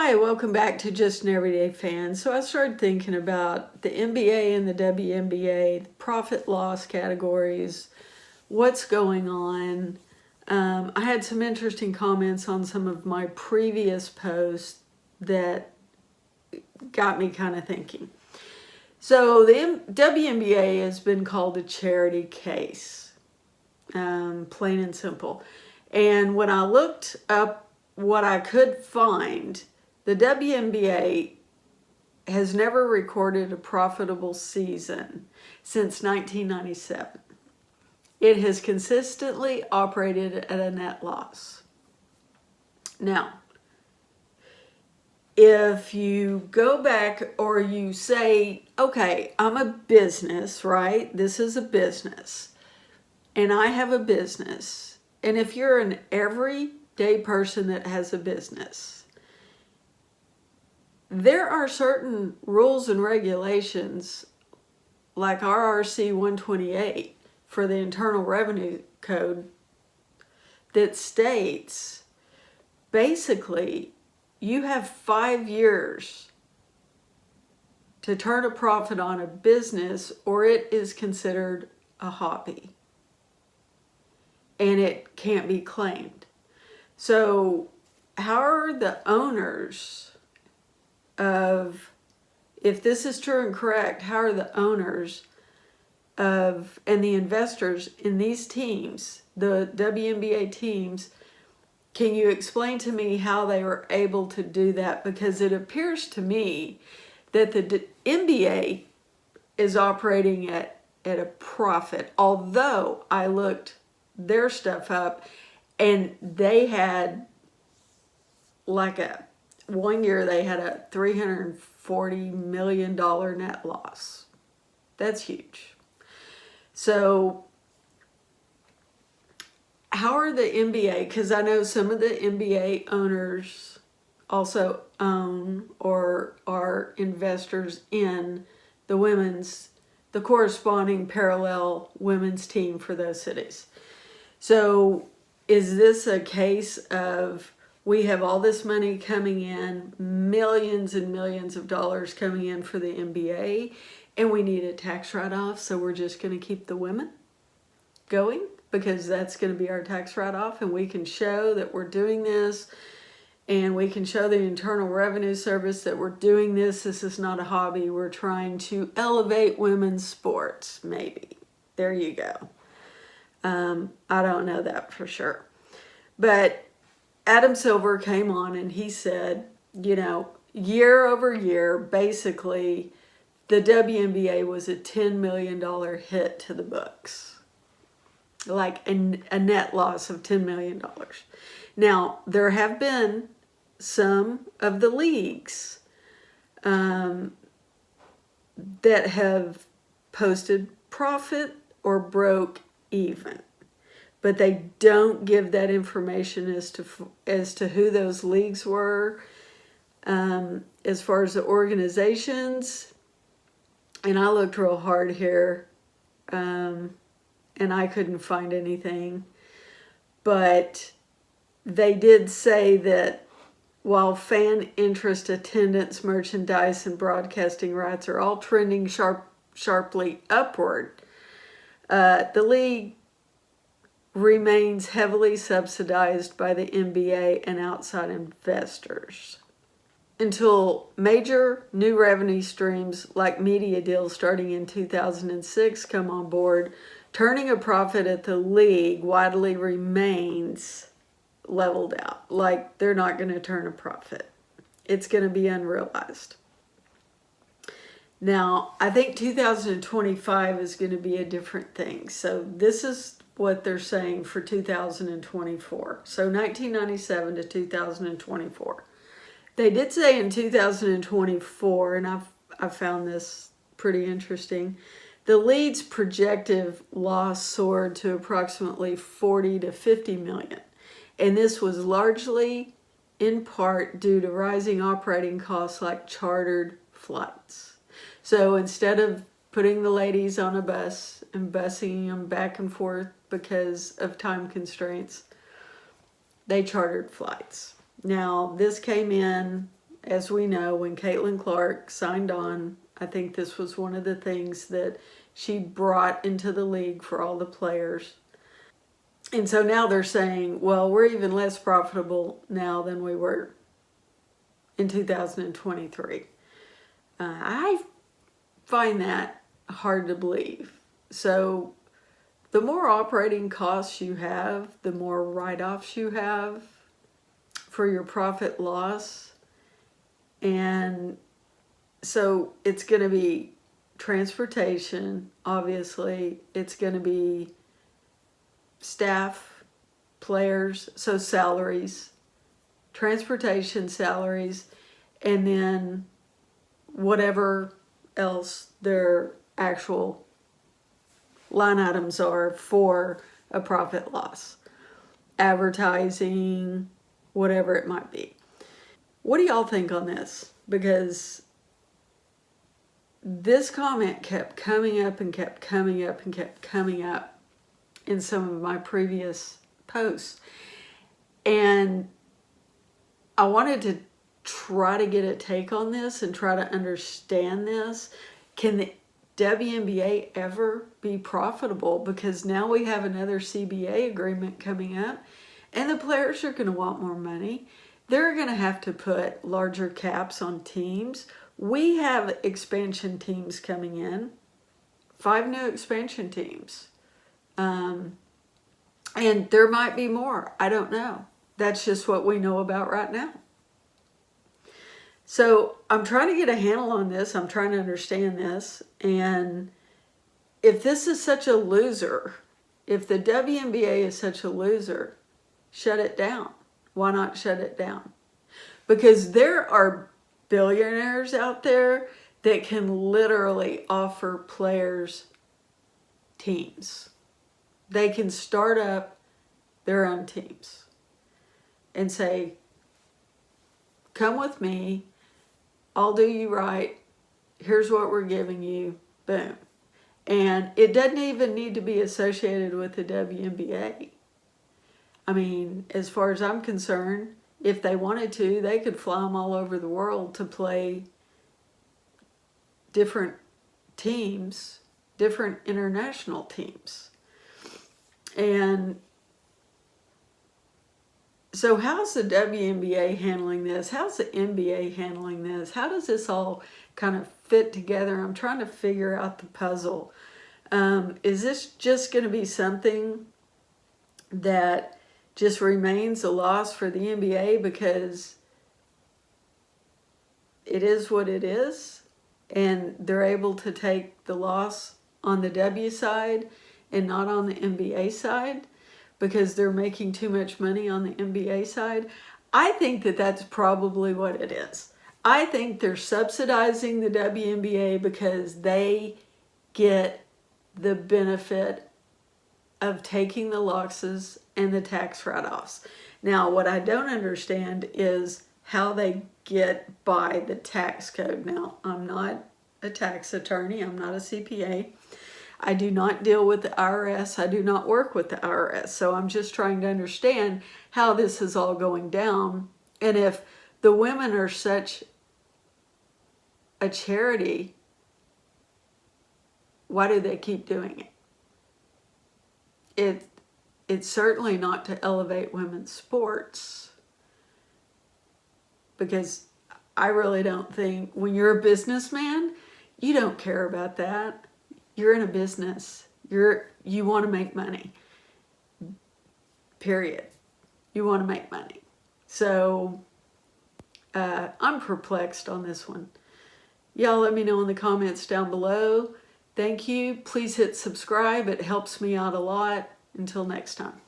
Hi, welcome back to Just an Everyday Fan. So I started thinking about the NBA and the WNBA, the profit loss categories, what's going on. I had some interesting comments on some of my previous posts that got me kind of thinking. So the WNBA has been called a charity case, plain and simple. And when I looked up what I could find, the WNBA has never recorded a profitable season since 1997. It has consistently operated at a net loss. Now, if you go back or you say, okay, I'm a business, right? This is a business, and I have a business. And if you're an everyday person that has a business, there are certain rules and regulations like RRC 128 for the Internal Revenue Code that states basically you have 5 years to turn a profit on a business or it is considered a hobby and it can't be claimed. So how are the owners of, if this is true and correct, how are the owners of and the investors in these teams, the WNBA teams, can you explain to me how they were able to do that? Because it appears to me that the NBA is operating at a profit, although I looked their stuff up and they had one year they had a $340 million net loss. That's huge. So how are the NBA, because I know some of the NBA owners also own or are investors in the corresponding parallel women's team for those cities. So is this a case of we have all this money coming in, millions and millions of dollars coming in for the NBA, and we need a tax write-off, so we're just going to keep the women going because that's going to be our tax write-off, and we can show that we're doing this, and we can show the Internal Revenue Service that we're doing this. This is not a hobby. We're trying to elevate women's sports, maybe. There you go. I don't know that for sure. But Adam Silver came on and he said, year over year, basically, the WNBA was a $10 million hit to the books. Like a net loss of $10 million. Now, there have been some of the leagues that have posted profit or broke even, but they don't give that information as to who those leagues were, as far as the organizations. And I looked real hard here, and I couldn't find anything. But they did say that while fan interest, attendance, merchandise, and broadcasting rights are all trending sharply upward, the league remains heavily subsidized by the NBA and outside investors until major new revenue streams like media deals starting in 2006 come on board. Turning a profit at the league widely remains leveled out. Like, they're not going to turn a profit. It's going to be unrealized. Now, I think 2025 is going to be a different thing. So this is what they're saying for 2024. So 1997 to 2024. They did say in 2024, and I found this pretty interesting, the league's projected loss soared to approximately 40 to 50 million. And this was largely in part due to rising operating costs like chartered flights. So instead of putting the ladies on a bus and busing them back and forth because of time constraints, they chartered flights. Now, this came in as we know, when Caitlin Clark signed on, I think this was one of the things that she brought into the league for all the players. And so now they're saying, well, we're even less profitable now than we were in 2023. I find that hard to believe. So the more operating costs you have, the more write-offs you have for your profit loss. And so it's going to be transportation, obviously. It's going to be staff, players, so salaries, transportation, salaries, and then whatever else their actual line items are for a profit loss. Advertising, whatever it might be. What do y'all think on this? Because this comment kept coming up and kept coming up and kept coming up in some of my previous posts. And I wanted to try to get a take on this and try to understand this. Can the WNBA ever be profitable? Because now we have another CBA agreement coming up, and the players are going to want more money. They're going to have to put larger caps on teams. We have expansion teams coming in, 5 new expansion teams. And there might be more. I don't know. That's just what we know about right now. So I'm trying to get a handle on this. I'm trying to understand this. And if this is such a loser, if the WNBA is such a loser, shut it down. Why not shut it down? Because there are billionaires out there that can literally offer players teams. They can start up their own teams and say, come with me, I'll do you right, here's what we're giving you, boom. And it doesn't even need to be associated with the WNBA. I mean, as far as I'm concerned, if they wanted to, they could fly them all over the world to play different teams, different international teams. And so how's the WNBA handling this? How's the NBA handling this? How does this all kind of fit together? I'm trying to figure out the puzzle. Is this just going to be something that just remains a loss for the NBA because it is what it is, and they're able to take the loss on the W side and not on the NBA side because they're making too much money on the NBA side? I think that that's probably what it is. I think they're subsidizing the WNBA because they get the benefit of taking the losses and the tax write-offs. Now, what I don't understand is how they get by the tax code. Now, I'm not a tax attorney. I'm not a CPA. I do not deal with the IRS. I do not work with the IRS. So I'm just trying to understand how this is all going down. And if the women are such a charity, why do they keep doing it? It's certainly not to elevate women's sports, because I really don't think when you're a businessman, you don't care about that. You're in a business. You want to make money. Period. You want to make money. So I'm perplexed on this one. Y'all let me know in the comments down below. Thank you. Please hit subscribe. It helps me out a lot. Until next time.